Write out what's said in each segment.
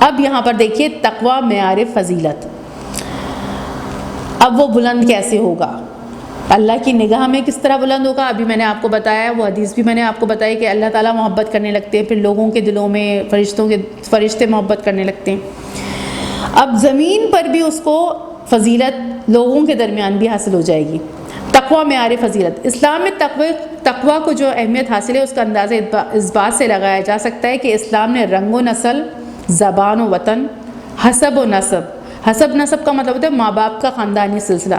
اب یہاں پر دیکھیے تقوی معیار فضیلت. اب وہ بلند کیسے ہوگا، اللہ کی نگاہ میں کس طرح بلند ہوگا؟ ابھی میں نے آپ کو بتایا، وہ حدیث بھی میں نے آپ کو بتائی کہ اللہ تعالیٰ محبت کرنے لگتے ہیں، پھر لوگوں کے دلوں میں فرشتے محبت کرنے لگتے ہیں. اب زمین پر بھی اس کو فضیلت لوگوں کے درمیان بھی حاصل ہو جائے گی. تقوی معیار فضیلت. اسلام میں تقوی کو جو اہمیت حاصل ہے اس کا اندازہ اس بات سے لگایا جا سکتا ہے کہ اسلام نے رنگ و نسل، زبان و وطن، حسب و نسب. حسب نسب کا مطلب ہوتا ہے ماں باپ کا خاندانی سلسلہ.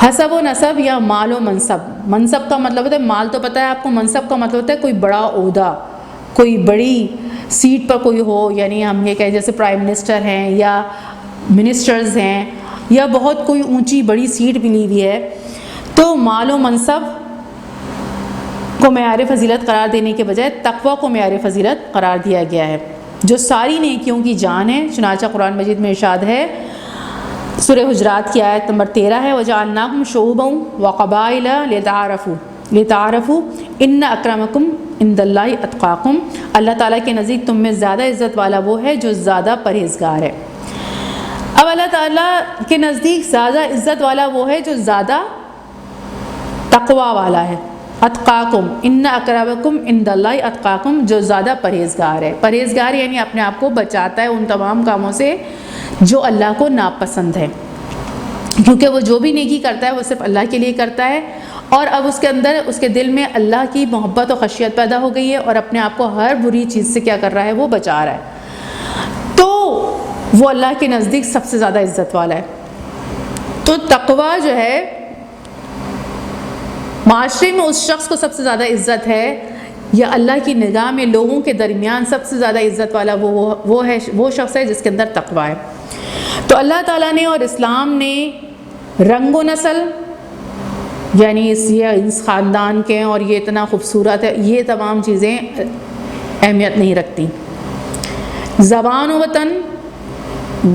حسب و نسب یا مال و منصب. منصب کا مطلب ہوتا ہے مال تو پتہ ہے آپ کو، منصب کا مطلب ہوتا ہے کوئی بڑا عہدہ، کوئی بڑی سیٹ پر کوئی ہو. یعنی ہم یہ کہیں جیسے پرائم منسٹر ہیں یا منسٹرز ہیں یا بہت کوئی اونچی بڑی سیٹ ملی ہوئی ہے، تو مال و منصب کو معیار فضیلت قرار دینے کے بجائے تقوی کو معیار فضیلت قرار دیا گیا ہے، جو ساری نیکیوں کی جان ہے. چنانچہ قرآن مجید میں ارشاد ہے، سورہ حجرات کی آیت نمبر 13 ہے، وَجَعَلْنَاكُمْ شُعُوبًا وَقَبَائِلَ لِتَعَارَفُوا إِنَّ أَكْرَمَكُمْ عِندَ اللَّهِ أَتْقَاكُمْ. اللہ تعالیٰ کے نزدیک تم میں زیادہ عزت والا وہ ہے جو زیادہ پرہیزگار ہے. اب اللہ تعالیٰ کے نزدیک زیادہ عزت والا وہ ہے جو زیادہ تقوی والا ہے. اتقاکم ان اکرمکم عند اللہ اتقاکم، جو زیادہ پرہیزگار ہے. پرہیزگار یعنی اپنے آپ کو بچاتا ہے ان تمام کاموں سے جو اللہ کو ناپسند ہے، کیونکہ وہ جو بھی نیکی کرتا ہے وہ صرف اللہ کے لیے کرتا ہے، اور اب اس کے اندر اس کے دل میں اللہ کی محبت و خشیت پیدا ہو گئی ہے، اور اپنے آپ کو ہر بری چیز سے کیا کر رہا ہے، وہ بچا رہا ہے، تو وہ اللہ کے نزدیک سب سے زیادہ عزت والا ہے. تو تقوی جو ہے معاشرے میں اس شخص کو سب سے زیادہ عزت ہے، یا اللہ کی نگاہ میں لوگوں کے درمیان سب سے زیادہ عزت والا وہ شخص ہے جس کے اندر تقوی ہے. تو اللہ تعالیٰ نے اور اسلام نے رنگ و نسل یعنی اس خاندان کے اور یہ اتنا خوبصورت ہے، یہ تمام چیزیں اہمیت نہیں رکھتی. زبان و وطن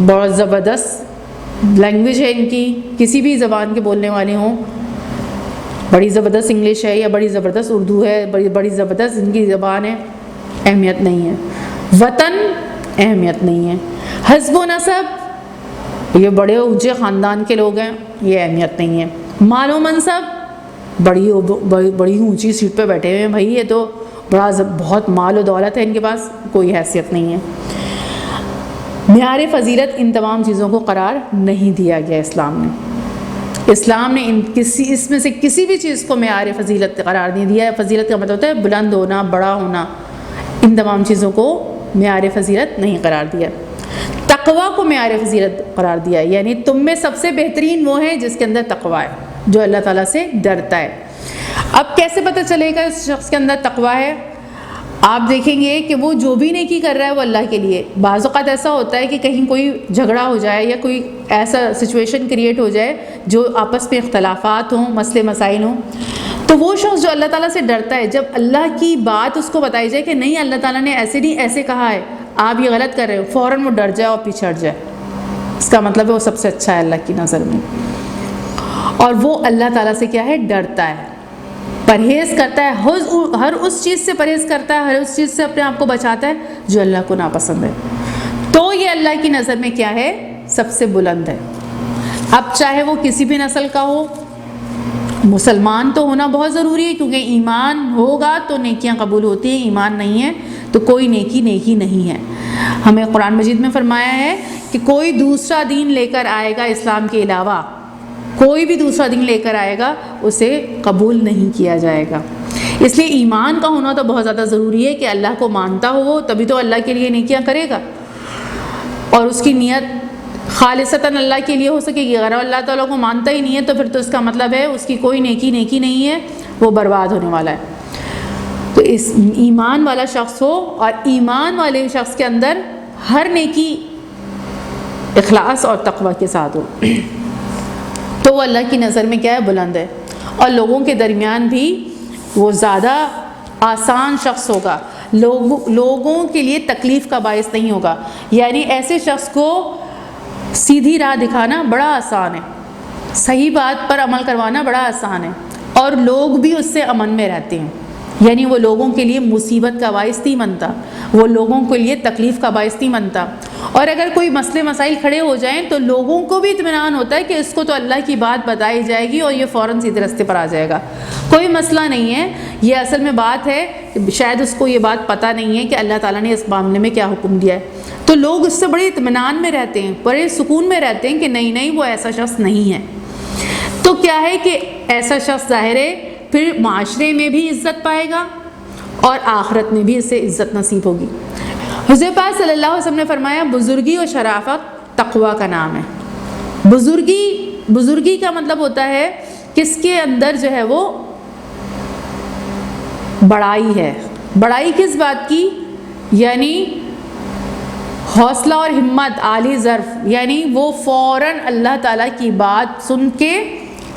بہت زبردست لینگویج ہے ان کی، کسی بھی زبان کے بولنے والے ہوں، بڑی زبردست انگلش ہے یا بڑی زبردست اردو ہے، بڑی زبردست ان کی زبان ہے، اہمیت نہیں ہے. وطن اہمیت نہیں ہے. حسب و نسب یہ بڑے اونچے خاندان کے لوگ ہیں، یہ اہمیت نہیں ہے. مال و منصب بڑی اونچی سیٹ پہ بیٹھے ہوئے ہیں بھائی، یہ تو بہت مال و دولت ہے ان کے پاس، کوئی حیثیت نہیں ہے. معیار فضیلت ان تمام چیزوں کو قرار نہیں دیا گیا اسلام نے. اسلام نے اس میں سے کسی بھی چیز کو معیار فضیلت قرار نہیں دیا ہے. فضیلت کا مطلب ہوتا ہے بلند ہونا، بڑا ہونا، ان تمام چیزوں کو معیار فضیلت نہیں قرار دیا. تقوی کو معیار فضیلت قرار دیا ہے، یعنی تم میں سب سے بہترین وہ ہے جس کے اندر تقوی ہے، جو اللہ تعالیٰ سے ڈرتا ہے. اب کیسے پتہ چلے گا اس شخص کے اندر تقوی ہے؟ آپ دیکھیں گے کہ وہ جو بھی نیکی کر رہا ہے وہ اللہ کے لیے. بعض اوقات ایسا ہوتا ہے کہ کہیں کوئی جھگڑا ہو جائے یا کوئی ایسا سچویشن کریٹ ہو جائے جو آپس میں اختلافات ہوں، مسئلے مسائل ہوں، تو وہ شخص جو اللہ تعالیٰ سے ڈرتا ہے، جب اللہ کی بات اس کو بتائی جائے کہ نہیں اللہ تعالیٰ نے ایسے نہیں ایسے کہا ہے، آپ یہ غلط کر رہے ہو، فوراً وہ ڈر جائے اور پیچھے ہٹ جائے. اس کا مطلب ہے وہ سب سے اچھا ہے اللہ کی نظر میں، اور وہ اللہ تعالیٰ سے کیا ہے، ڈرتا ہے، پرہیز کرتا ہے، ہر اس چیز سے پرہیز کرتا ہے، ہر اس چیز سے اپنے آپ کو بچاتا ہے جو اللہ کو ناپسند ہے. تو یہ اللہ کی نظر میں کیا ہے، سب سے بلند ہے. اب چاہے وہ کسی بھی نسل کا ہو، مسلمان تو ہونا بہت ضروری ہے، کیونکہ ایمان ہوگا تو نیکیاں قبول ہوتی ہیں، ایمان نہیں ہے تو کوئی نیکی نہیں ہے. ہمیں قرآن مجید میں فرمایا ہے کہ کوئی دوسرا دین لے کر آئے گا اسلام کے علاوہ، کوئی بھی دوسرا دین لے کر آئے گا اسے قبول نہیں کیا جائے گا. اس لیے ایمان کا ہونا تو بہت زیادہ ضروری ہے کہ اللہ کو مانتا ہو وہ، تبھی تو اللہ کے لیے نیکیاں کرے گا، اور اس کی نیت خالصتاً اللہ کے لیے ہو سکے گی. اگر اللہ تعالیٰ کو مانتا ہی نہیں ہے تو پھر تو اس کا مطلب ہے اس کی کوئی نیکی نہیں ہے، وہ برباد ہونے والا ہے. تو اس ایمان والا شخص ہو، اور ایمان والے شخص کے اندر ہر نیکی اخلاص اور تقوی کے ساتھ ہو، تو وہ اللہ کی نظر میں کیا ہے، بلند ہے، اور لوگوں کے درمیان بھی وہ زیادہ آسان شخص ہوگا، لوگوں کے لیے تکلیف کا باعث نہیں ہوگا. یعنی ایسے شخص کو سیدھی راہ دکھانا بڑا آسان ہے، صحیح بات پر عمل کروانا بڑا آسان ہے، اور لوگ بھی اس سے امن میں رہتے ہیں. یعنی وہ لوگوں کے لیے مصیبت کا باعث نہیں بنتا، وہ لوگوں کے لیے تکلیف کا باعث نہیں بنتا، اور اگر کوئی مسئلے مسائل کھڑے ہو جائیں تو لوگوں کو بھی اطمینان ہوتا ہے کہ اس کو تو اللہ کی بات بتائی جائے گی اور یہ فوراً سیدھے راستے پر آ جائے گا، کوئی مسئلہ نہیں ہے۔ یہ اصل میں بات ہے، شاید اس کو یہ بات پتہ نہیں ہے کہ اللہ تعالیٰ نے اس معاملے میں کیا حکم دیا ہے، تو لوگ اس سے بڑے اطمینان میں رہتے ہیں، بڑے سکون میں رہتے ہیں کہ نہیں وہ ایسا شخص نہیں ہے۔ تو کیا ہے کہ ایسا شخص ظاہر ہے پھر معاشرے میں بھی عزت پائے گا اور آخرت میں بھی اسے عزت نصیب ہوگی۔ حضور پاک صلی اللہ علیہ وسلم نے فرمایا بزرگی اور شرافت تقویٰ کا نام ہے۔ بزرگی کا مطلب ہوتا ہے کس کے اندر جو ہے وہ بڑائی ہے۔ بڑائی کس بات کی؟ یعنی حوصلہ اور ہمت، عالی ظرف، یعنی وہ فوراً اللہ تعالیٰ کی بات سن کے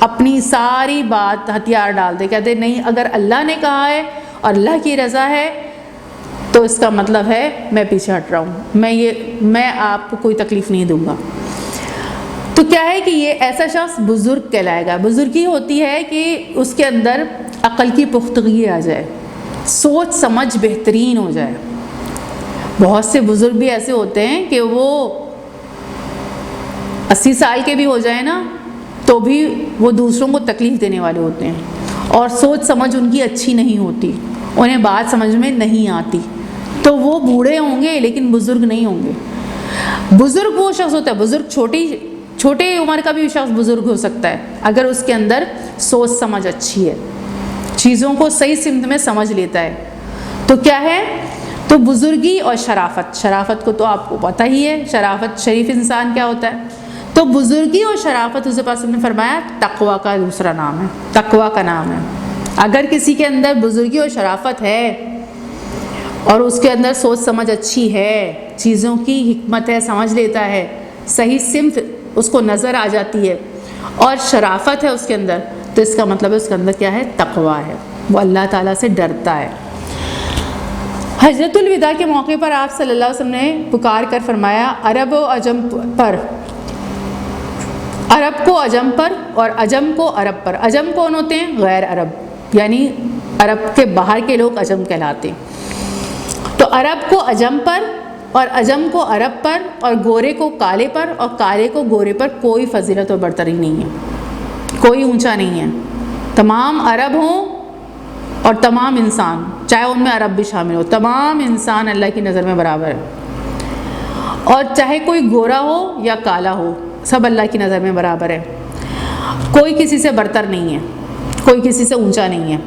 اپنی ساری بات ہتھیار ڈال دے، کہتے نہیں اگر اللہ نے کہا ہے اور اللہ کی رضا ہے تو اس کا مطلب ہے میں پیچھے ہٹ رہا ہوں، میں آپ کو کوئی تکلیف نہیں دوں گا۔ تو کیا ہے کہ یہ ایسا شخص بزرگ کہلائے گا۔ بزرگی ہوتی ہے کہ اس کے اندر عقل کی پختگی آ جائے، سوچ سمجھ بہترین ہو جائے۔ بہت سے بزرگ بھی ایسے ہوتے ہیں کہ وہ 80 سال کے بھی ہو جائیں نا تو بھی وہ دوسروں کو تکلیف دینے والے ہوتے ہیں اور سوچ سمجھ ان کی اچھی نہیں ہوتی، انہیں بات سمجھ میں نہیں آتی، تو وہ بوڑھے ہوں گے لیکن بزرگ نہیں ہوں گے۔ بزرگ وہ شخص ہوتا ہے، بزرگ چھوٹے عمر کا بھی شخص بزرگ ہو سکتا ہے اگر اس کے اندر سوچ سمجھ اچھی ہے، چیزوں کو صحیح سمت میں سمجھ لیتا ہے۔ تو کیا ہے؟ تو بزرگی اور شرافت کو تو آپ کو پتہ ہی ہے، شرافت شریف انسان کیا ہوتا ہے۔ تو بزرگی اور شرافت حضور پاک نے فرمایا تقویٰ کا دوسرا نام ہے، تقویٰ کا نام ہے۔ اگر کسی کے اندر بزرگی اور شرافت ہے اور اس کے اندر سوچ سمجھ اچھی ہے، چیزوں کی حکمت ہے، سمجھ لیتا ہے، صحیح سمت اس کو نظر آ جاتی ہے اور شرافت ہے اس کے اندر، تو اس کا مطلب ہے اس کے اندر کیا ہے؟ تقویٰ ہے، وہ اللہ تعالیٰ سے ڈرتا ہے۔ حجۃ الوداع کے موقع پر آپ صلی اللہ علیہ وسلم نے پکار کر فرمایا عرب و عجم پر، عرب کو عجم پر اور عجم کو عرب پر۔ عجم کون ہوتے ہیں؟ غیر عرب، یعنی عرب کے باہر کے لوگ عجم کہلاتے ہیں۔ تو عرب کو عجم پر اور عجم کو عرب پر اور گورے کو کالے پر اور کالے کو گورے پر کوئی فضیلت اور برتری نہیں ہے، کوئی اونچا نہیں ہے۔ تمام عرب ہوں اور تمام انسان، چاہے ان میں عرب بھی شامل ہو، تمام انسان اللہ کی نظر میں برابر ہے، اور چاہے کوئی گورا ہو یا کالا ہو، سب اللہ کی نظر میں برابر ہے۔ کوئی کسی سے برتر نہیں ہے، کوئی کسی سے اونچا نہیں ہے۔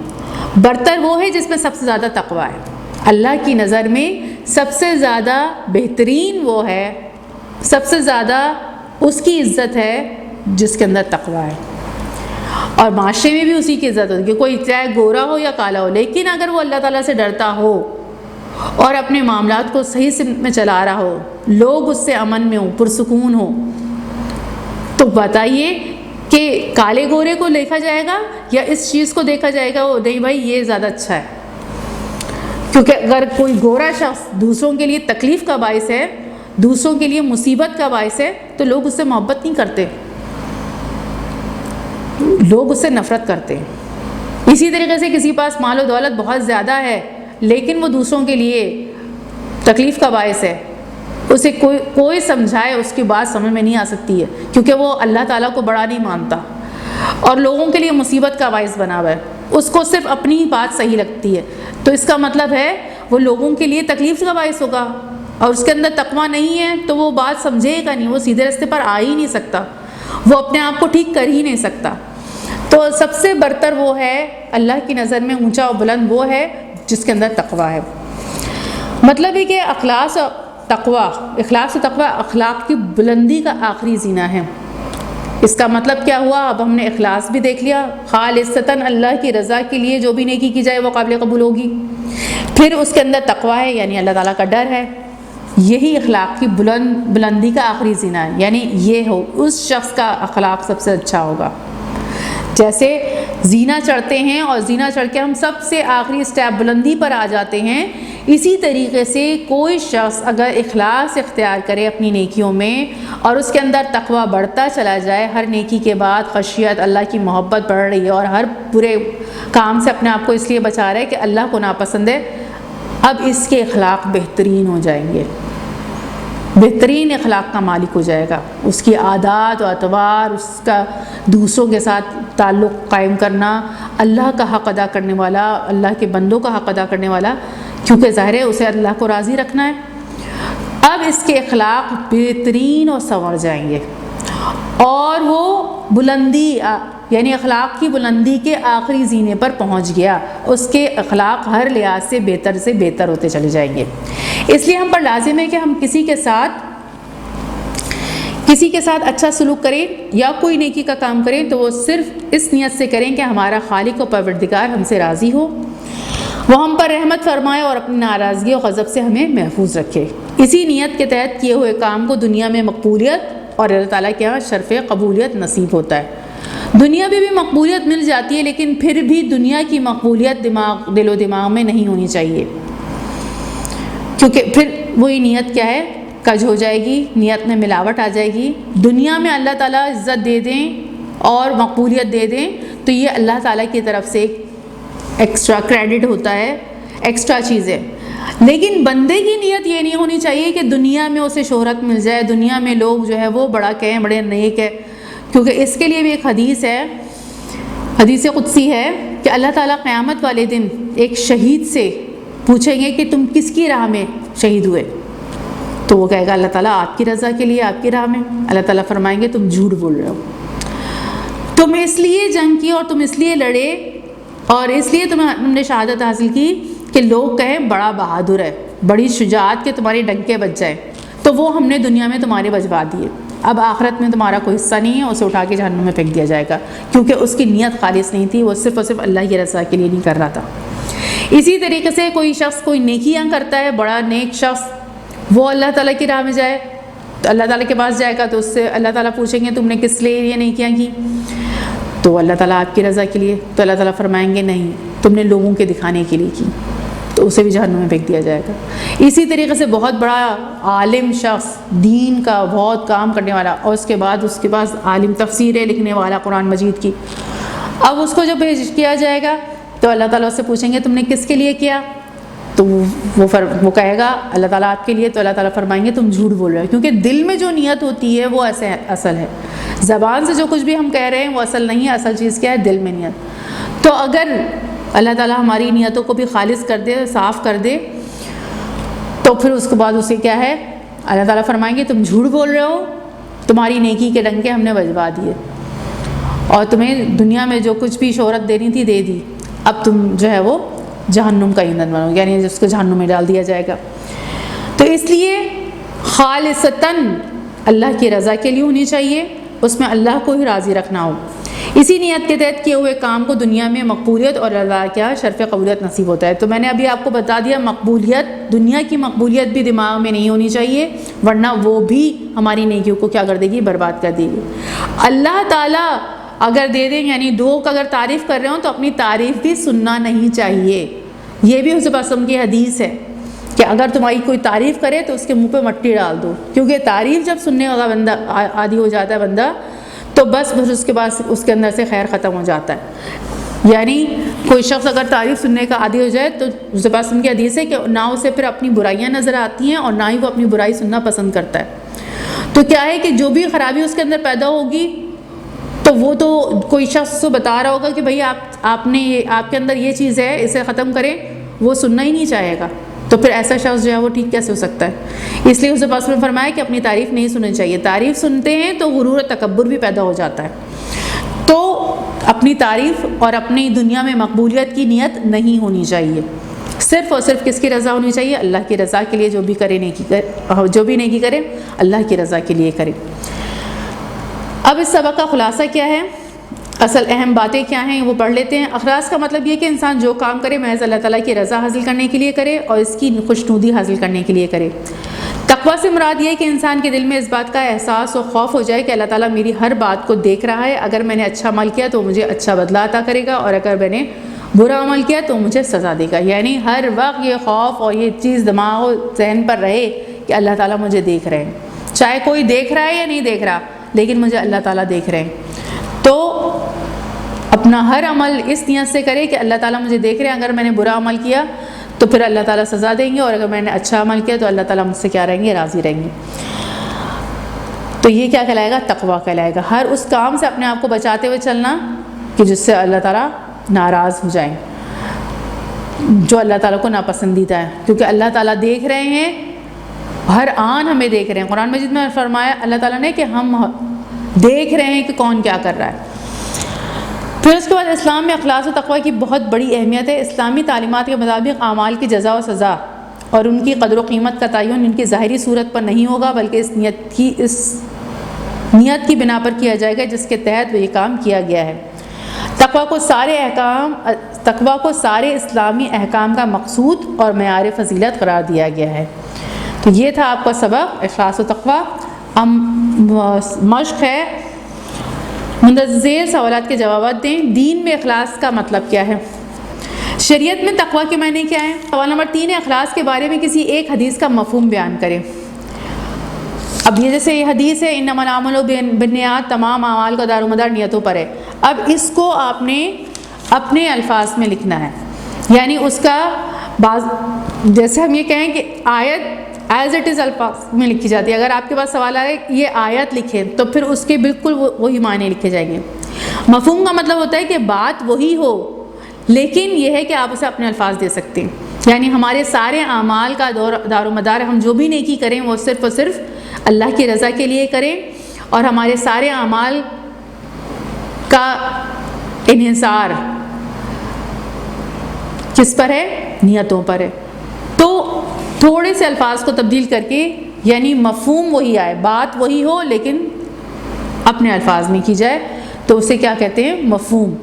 برتر وہ ہے جس میں سب سے زیادہ تقویٰ ہے، اللہ کی نظر میں سب سے زیادہ بہترین وہ ہے، سب سے زیادہ اس کی عزت ہے جس کے اندر تقویٰ ہے، اور معاشرے میں بھی اسی کی عزت ہوتی ہے، کوئی چاہے گورا ہو یا کالا ہو، لیکن اگر وہ اللہ تعالیٰ سے ڈرتا ہو اور اپنے معاملات کو صحیح سمت میں چلا رہا ہو، لوگ اس سے امن میں ہوں، پرسکون ہوں، تو بتائیے کہ کالے گورے کو دیکھا جائے گا یا اس چیز کو دیکھا جائے گا وہ نہیں بھائی یہ زیادہ اچھا ہے؟ کیونکہ اگر کوئی گورا شخص دوسروں کے لیے تکلیف کا باعث ہے، دوسروں کے لیے مصیبت کا باعث ہے، تو لوگ اس سے محبت نہیں کرتے، لوگ اس سے نفرت کرتے ہیں۔ اسی طریقے سے کسی پاس مال و دولت بہت زیادہ ہے لیکن وہ دوسروں کے لیے تکلیف کا باعث ہے، اسے کوئی سمجھائے اس کی بات سمجھ میں نہیں آ سکتی ہے، کیونکہ وہ اللہ تعالیٰ کو بڑا نہیں مانتا اور لوگوں کے لیے مصیبت کا باعث بنا ہوا ہے، اس کو صرف اپنی ہی بات صحیح لگتی ہے، تو اس کا مطلب ہے وہ لوگوں کے لیے تکلیف کا باعث ہوگا، اور اس کے اندر تقویٰ نہیں ہے تو وہ بات سمجھے گا نہیں، وہ سیدھے راستے پر آ ہی نہیں سکتا، وہ اپنے آپ کو ٹھیک کر ہی نہیں سکتا۔ تو سب سے برتر وہ ہے، اللہ کی نظر میں اونچا اور بلند وہ ہے جس کے اندر تقویٰ ہے۔ مطلب ہے کہ اخلاص و تقویٰ اخلاق کی بلندی کا آخری زینہ ہے۔ اس کا مطلب کیا ہوا؟ اب ہم نے اخلاص بھی دیکھ لیا، خالصتاً اللہ کی رضا کے لیے جو بھی نیکی کی جائے وہ قابل قبول ہوگی، پھر اس کے اندر تقویٰ ہے یعنی اللہ تعالیٰ کا ڈر ہے، یہی اخلاق کی بلندی کا آخری زینہ ہے، یعنی یہ ہو اس شخص کا اخلاق سب سے اچھا ہوگا۔ جیسے زینہ چڑھتے ہیں اور زینہ چڑھ کے ہم سب سے آخری اسٹیپ بلندی پر آ جاتے ہیں، اسی طریقے سے کوئی شخص اگر اخلاص اختیار کرے اپنی نیکیوں میں اور اس کے اندر تقویٰ بڑھتا چلا جائے، ہر نیکی کے بعد خشیت، اللہ کی محبت بڑھ رہی ہے اور ہر برے کام سے اپنے آپ کو اس لیے بچا رہا ہے کہ اللہ کو ناپسند ہے، اب اس کے اخلاق بہترین ہو جائیں گے، بہترین اخلاق کا مالک ہو جائے گا. اس کی عادات و اطوار، اس کا دوسروں کے ساتھ تعلق قائم کرنا، اللہ کا حق ادا کرنے والا، اللہ کے بندوں کا حق ادا کرنے والا، کیونکہ ظاہر ہے اسے اللہ کو راضی رکھنا ہے. اب اس کے اخلاق بہترین اور سنور جائیں گے، اور وہ بلندی یعنی اخلاق کی بلندی کے آخری زینے پر پہنچ گیا. اس کے اخلاق ہر لحاظ سے بہتر ہوتے چلے جائیں گے. اس لیے ہم پر لازم ہے کہ ہم کسی کے ساتھ اچھا سلوک کریں یا کوئی نیکی کا کام کریں تو وہ صرف اس نیت سے کریں کہ ہمارا خالق و پروردگار ہم سے راضی ہو، وہ ہم پر رحمت فرمائے اور اپنی ناراضگی و غضب سے ہمیں محفوظ رکھے. اسی نیت کے تحت کیے ہوئے کام کو دنیا میں مقبولیت اور اللہ تعالیٰ کے یہاں شرف قبولیت نصیب ہوتا ہے. دنیا میں بھی مقبولیت مل جاتی ہے، لیکن پھر بھی دنیا کی مقبولیت دل و دماغ میں نہیں ہونی چاہیے، کیونکہ پھر وہی نیت کیا ہے، کج ہو جائے گی، نیت میں ملاوٹ آ جائے گی. دنیا میں اللہ تعالیٰ عزت دے دیں اور مقبولیت دے دیں تو یہ اللہ تعالیٰ کی طرف سے ایک ایکسٹرا کریڈٹ ہوتا ہے، ایکسٹرا چیز ہے. لیکن بندے کی نیت یہ نہیں ہونی چاہیے کہ دنیا میں اسے شہرت مل جائے، دنیا میں لوگ جو ہے وہ بڑا کہیں، بڑے نیک ہے. کیونکہ اس کے لیے بھی ایک حدیث ہے، حدیث قدسی ہے کہ اللہ تعالیٰ قیامت والے دن ایک شہید سے پوچھیں گے کہ تم کس کی راہ میں شہید ہوئے؟ تو وہ کہے گا اللہ تعالیٰ آپ کی رضا کے لیے، آپ کی راہ میں. اللہ تعالیٰ فرمائیں گے تم جھوٹ بول رہے ہو، تم اس لیے جنگ کی اور تم اس لیے لڑے اور اس لیے تم نے شہادت حاصل کی کہ لوگ کہیں بڑا بہادر ہے، بڑی شجاعت کے تمہارے ڈنکے بج جائیں، تو وہ ہم نے دنیا میں تمہارے بجوا دیے. اب آخرت میں تمہارا کوئی حصہ نہیں ہے، اسے اٹھا کے جہنم میں پھینک دیا جائے گا، کیونکہ اس کی نیت خالص نہیں تھی، وہ صرف اور صرف اللہ کی رضا کے لیے نہیں کر رہا تھا. اسی طریقے سے کوئی شخص کوئی نیکیاں کرتا ہے، بڑا نیک شخص، وہ اللہ تعالیٰ کی راہ میں جائے تو اللہ تعالیٰ کے پاس جائے گا تو اس سے اللہ تعالیٰ پوچھیں گے تم نے کس لیے یہ نیکیاں کی؟ تو اللہ تعالیٰ آپ کی رضا کے لیے. تو اللہ تعالیٰ فرمائیں گے نہیں، تم نے لوگوں کے دکھانے کے لیے کی، تو اسے بھی جہنم میں پھینک دیا جائے گا. اسی طریقے سے بہت بڑا عالم شخص، دین کا بہت کام کرنے والا، اور اس کے بعد عالم تفسیریں لکھنے والا قرآن مجید کی، اب اس کو جب بھیج کیا جائے گا تو اللہ تعالیٰ اس سے پوچھیں گے تم نے کس کے لیے کیا؟ تو وہ کہے گا اللہ تعالیٰ آپ کے لیے. تو اللہ تعالیٰ فرمائیں گے تم جھوٹ بول رہے ہو، کیونکہ دل میں جو نیت ہوتی ہے وہ اصل ہے. زبان سے جو کچھ بھی ہم کہہ رہے ہیں وہ اصل نہیں ہے، اصل چیز کیا ہے؟ دل میں نیت. تو اگر اللہ تعالیٰ ہماری نیتوں کو بھی خالص کر دے، صاف کر دے، تو پھر اس کے بعد اسے کیا ہے، اللہ تعالیٰ فرمائیں گے تم جھوٹ بول رہے ہو، تمہاری نیکی کے ڈنکے ہم نے بجوا دیے اور تمہیں دنیا میں جو کچھ بھی شہرت دینی تھی دے دی، اب تم جو ہے وہ جہنم کا ایندھن بنو، یعنی اس کو جہنم میں ڈال دیا جائے گا. تو اس لیے خالصتاً اللہ کی رضا کے لیے ہونی چاہیے، اس میں اللہ کو ہی راضی رکھنا ہو. اسی نیت کے تحت کیے ہوئے کام کو دنیا میں مقبولیت اور اللہ کیا شرف قبولیت نصیب ہوتا ہے. تو میں نے ابھی آپ کو بتا دیا، مقبولیت، دنیا کی مقبولیت بھی دماغ میں نہیں ہونی چاہیے، ورنہ وہ بھی ہماری نیکیوں کو کیا کر دے گی؟ برباد کر دے گی. اللہ تعالیٰ اگر دے دیں، یعنی دو کا اگر تعریف کر رہے ہوں تو اپنی تعریف بھی سننا نہیں چاہیے. یہ بھی حضرت وسلم کی حدیث ہے کہ اگر تمہاری کوئی تعریف کرے تو اس کے منہ پہ مٹی ڈال دو، کیونکہ تعریف جب سننے والا بندہ عادی ہو جاتا ہے بندہ، تو بس اس کے بعد اس کے اندر سے خیر ختم ہو جاتا ہے. یعنی کوئی شخص اگر تعریف سننے کا عادی ہو جائے تو حضرت وسلم کی حدیث ہے کہ نہ اسے پھر اپنی برائیاں نظر آتی ہیں اور نہ ہی وہ اپنی برائی سننا پسند کرتا ہے. تو کیا ہے کہ جو بھی خرابی اس کے اندر پیدا ہوگی تو وہ تو کوئی شخص کو بتا رہا ہوگا کہ بھئی آپ کے اندر یہ چیز ہے، اسے ختم کریں، وہ سننا ہی نہیں چاہے گا. تو پھر ایسا شخص جو ہے وہ ٹھیک کیسے ہو سکتا ہے؟ اس لیے حضرت پاک نے فرمایا کہ اپنی تعریف نہیں سننی چاہیے. تعریف سنتے ہیں تو غرور و تکبر بھی پیدا ہو جاتا ہے. تو اپنی تعریف اور اپنی دنیا میں مقبولیت کی نیت نہیں ہونی چاہیے، صرف اور صرف کس کی رضا ہونی چاہیے؟ اللہ کی رضا کے لیے. جو بھی نیکی کرے اللہ کی رضا کے لیے کرے. اب اس سبق کا خلاصہ کیا ہے، اصل اہم باتیں کیا ہیں وہ پڑھ لیتے ہیں. اخلاص کا مطلب یہ کہ انسان جو کام کرے محض اللہ تعالیٰ کی رضا حاصل کرنے کے لیے کرے اور اس کی خوشنودی حاصل کرنے کے لیے کرے. تقویٰ سے مراد یہ ہے کہ انسان کے دل میں اس بات کا احساس و خوف ہو جائے کہ اللہ تعالیٰ میری ہر بات کو دیکھ رہا ہے، اگر میں نے اچھا عمل کیا تو مجھے اچھا بدلہ عطا کرے گا، اور اگر میں نے برا عمل کیا تو مجھے سزا دے گا. یعنی ہر وقت یہ خوف اور یہ چیز دماغ و ذہن پر رہے کہ اللہ تعالیٰ مجھے دیکھ رہے ہیں، چاہے کوئی دیکھ رہا ہے یا نہیں دیکھ رہا، لیکن مجھے اللہ تعالیٰ دیکھ رہے ہیں. تو اپنا ہر عمل اس نیت سے کرے کہ اللہ تعالیٰ مجھے دیکھ رہے ہیں، اگر میں نے برا عمل کیا تو پھر اللہ تعالیٰ سزا دیں گے، اور اگر میں نے اچھا عمل کیا تو اللہ تعالیٰ مجھ سے کیا رہیں گے؟ راضی رہیں گے۔ تو یہ کیا کہلائے گا؟ تقویٰ کہلائے گا۔ ہر اس کام سے اپنے آپ کو بچاتے ہوئے چلنا کہ جس سے اللہ تعالیٰ ناراض ہو جائیں، جو اللہ تعالیٰ کو ناپسندیدہ ہے، کیونکہ اللہ تعالیٰ دیکھ رہے ہیں، ہر آن ہمیں دیکھ رہے ہیں۔ قرآن مجید میں فرمایا اللہ تعالیٰ نے کہ ہم دیکھ رہے ہیں کہ کون کیا کر رہا ہے۔ پھر اس کے بعد اسلام میں اخلاص و تقویٰ کی بہت بڑی اہمیت ہے۔ اسلامی تعلیمات کے مطابق اعمال کی جزا و سزا اور ان کی قدر و قیمت کا تعین ان کی ظاہری صورت پر نہیں ہوگا، بلکہ اس نیت کی بنا پر کیا جائے گا جس کے تحت وہ یہ کام کیا گیا ہے۔ تقویٰ کو سارے اسلامی احکام کا مقصود اور معیار فضیلت قرار دیا گیا ہے۔ تو یہ تھا آپ کا سبق اخلاص و تقویٰ۔ مشق ہے مندرجہ ذیل سوالات کے جوابات دیں۔ دین میں اخلاص کا مطلب کیا ہے؟ شریعت میں تقویٰ کے معنی کیا ہے؟ سوال نمبر 3 ہے اخلاص کے بارے میں کسی ایک حدیث کا مفہوم بیان کریں۔ اب یہ جیسے یہ حدیث ہے انما الاعمال بالنیات، تمام اعمال کا دار و مدار نیتوں پر ہے۔ اب اس کو آپ نے اپنے الفاظ میں لکھنا ہے، یعنی اس کا جیسے ہم یہ کہیں کہ آیت ایز اٹ از الفاظ میں لکھی جاتی ہے۔ اگر آپ کے پاس سوال آئے یہ آیت لکھیں تو پھر اس کے بالکل وہی معنی لکھے جائیں گے۔ مفہوم کا مطلب ہوتا ہے کہ بات وہی ہو، لیکن یہ ہے کہ آپ اسے اپنے الفاظ دے سکتے ہیں، یعنی ہمارے سارے اعمال کا دار و مدار ہم جو بھی نیکی کریں وہ صرف اور صرف اللہ کی رضا کے لیے کریں، اور ہمارے سارے اعمال کا انحصار کس پر ہے؟ نیتوں پر ہے۔ تو تھوڑے سے الفاظ کو تبدیل کر کے، یعنی مفہوم وہی آئے، بات وہی ہو لیکن اپنے الفاظ میں کی جائے، تو اسے کیا کہتے ہیں؟ مفہوم۔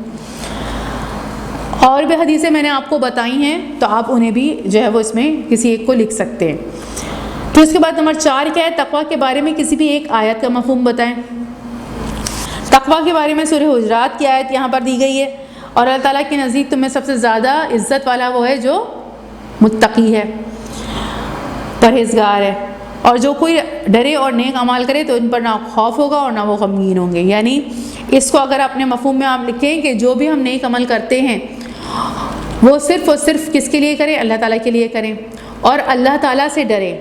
اور بھی حدیثیں میں نے آپ کو بتائی ہیں، تو آپ انہیں بھی جو ہے وہ اس میں کسی ایک کو لکھ سکتے ہیں۔ پھر اس کے بعد نمبر 4 کیا ہے؟ تقویٰ کے بارے میں کسی بھی ایک آیت کا مفہوم بتائیں۔ تقویٰ کے بارے میں سورہ حجرات کی آیت یہاں پر دی گئی ہے، اور اللہ تعالیٰ کے نزدیک تم میں سب سے زیادہ عزت والا وہ ہے جو متقی ہے، پرہیزگار ہے، اور جو کوئی ڈرے اور نیک اعمال کرے تو ان پر نہ خوف ہوگا اور نہ وہ غمگین ہوں گے۔ یعنی اس کو اگر اپنے مفہوم میں آپ لکھیں کہ جو بھی ہم نیک عمل کرتے ہیں وہ صرف اور صرف کس کے لیے کریں؟ اللہ تعالیٰ کے لیے کریں، اور اللہ تعالیٰ سے ڈریں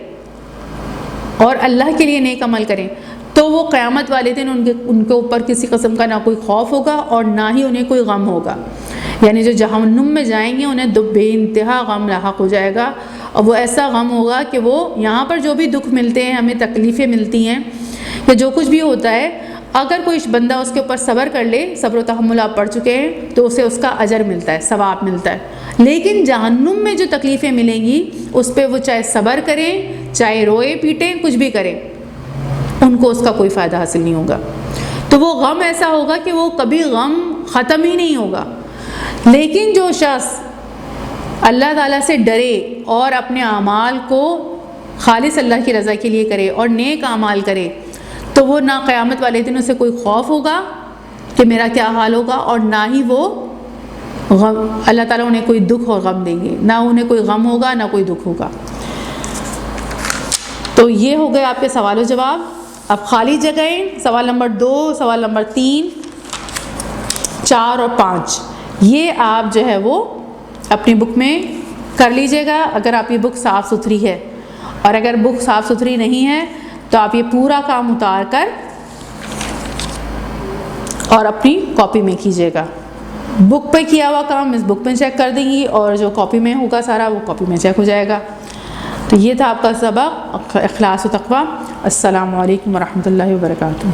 اور اللہ کے لیے نیک عمل کریں، تو وہ قیامت والے دن ان کے اوپر کسی قسم کا نہ کوئی خوف ہوگا اور نہ ہی انہیں کوئی غم ہوگا۔ یعنی جو جہنم میں جائیں گے انہیں بے انتہا غم لاحق ہو جائے گا، اور وہ ایسا غم ہوگا کہ وہ یہاں پر جو بھی دکھ ملتے ہیں، ہمیں تکلیفیں ملتی ہیں یا جو کچھ بھی ہوتا ہے، اگر کوئی بندہ اس کے اوپر صبر کر لے، صبر و تحمل آپ پڑھ چکے ہیں، تو اسے اس کا اجر ملتا ہے، ثواب ملتا ہے۔ لیکن جہنم میں جو تکلیفیں ملیں گی اس پہ وہ چاہے صبر کریں، چاہے روئے پیٹیں، کچھ بھی کریں، ان کو اس کا کوئی فائدہ حاصل نہیں ہوگا۔ تو وہ غم ایسا ہوگا کہ وہ کبھی غم ختم ہی نہیں ہوگا۔ لیکن جو شخص اللہ تعالیٰ سے ڈرے اور اپنے اعمال کو خالص اللہ کی رضا کے لیے کرے اور نیک اعمال کرے، تو وہ نہ قیامت والے دن اسے کوئی خوف ہوگا کہ میرا کیا حال ہوگا، اور نہ ہی وہ اللہ تعالیٰ انہیں کوئی دکھ اور غم دیں گے، نہ انہیں کوئی غم ہوگا نہ کوئی دکھ ہوگا۔ تو یہ ہو گئے آپ کے سوال و جواب۔ اب خالی جگہیں سوال نمبر 2، سوال نمبر 3، 4 اور 5 یہ آپ جو ہے وہ اپنی بک میں کر لیجئے گا، اگر آپ کی بک صاف ستھری ہے، اور اگر بک صاف ستھری نہیں ہے تو آپ یہ پورا کام اتار کر اور اپنی کاپی میں کیجئے گا۔ بک پہ کیا ہوا کام اس بک میں چیک کر دیں گی، اور جو کاپی میں ہوگا سارا وہ کاپی میں چیک ہو جائے گا۔ تو یہ تھا آپ کا سبق اخلاص و تقویٰ۔ السلام علیکم ورحمۃ اللہ وبرکاتہ۔